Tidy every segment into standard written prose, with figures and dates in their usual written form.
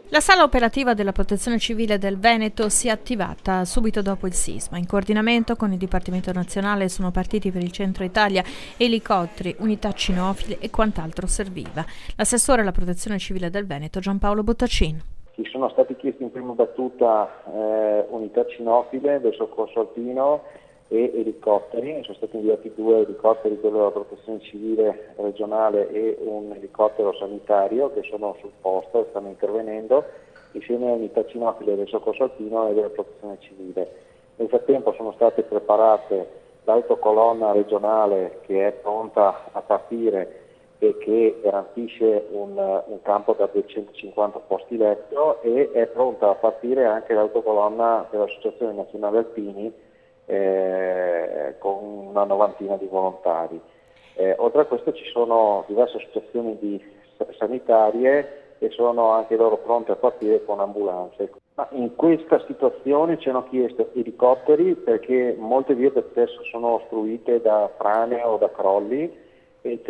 La sala operativa della Protezione Civile del Veneto si è attivata subito dopo il sisma. In coordinamento con il Dipartimento Nazionale sono partiti per il centro Italia elicotteri, unità cinofile e quant'altro serviva. L'assessore alla Protezione Civile del Veneto Giampaolo Bottacin. Ci sono stati chiesti in prima battuta unità cinofile del soccorso alpino e elicotteri, sono stati inviati 2 elicotteri, quello della Protezione Civile regionale e un elicottero sanitario che sono sul posto e stanno intervenendo insieme a unità cinofile del soccorso alpino e della Protezione Civile. Nel frattempo sono state preparate l'autocolonna regionale che è pronta a partire e che garantisce un campo da 250 posti letto, e è pronta a partire anche l'autocolonna dell'Associazione Nazionale Alpini con una novantina di volontari. Oltre a questo ci sono diverse associazioni sanitarie che sono anche loro pronte a partire con ambulanze. Ma in questa situazione ci hanno chiesto elicotteri perché molte vie d'accesso sono ostruite da frane o da crolli, e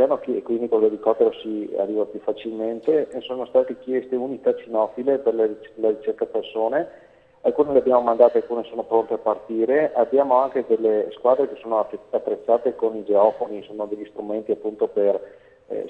quindi con l'elicottero si arriva più facilmente, e sono state chieste unità cinofile per la ricerca persone. Alcune le abbiamo mandate, alcune sono pronte a partire. Abbiamo anche delle squadre che sono attrezzate con i geofoni, sono degli strumenti appunto per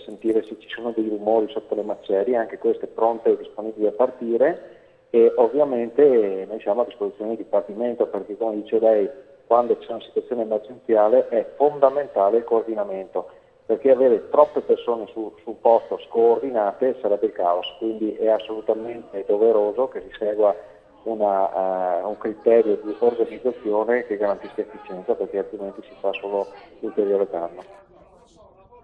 sentire se ci sono dei rumori sotto le macerie, anche queste pronte e disponibili a partire. E ovviamente noi siamo a disposizione del Dipartimento, perché come dice lei, quando c'è una situazione emergenziale è fondamentale il coordinamento, perché avere troppe persone sul posto scoordinate sarebbe il caos, quindi è assolutamente doveroso che si segua un criterio di organizzazione che garantisca efficienza, perché altrimenti si fa solo ulteriore danno.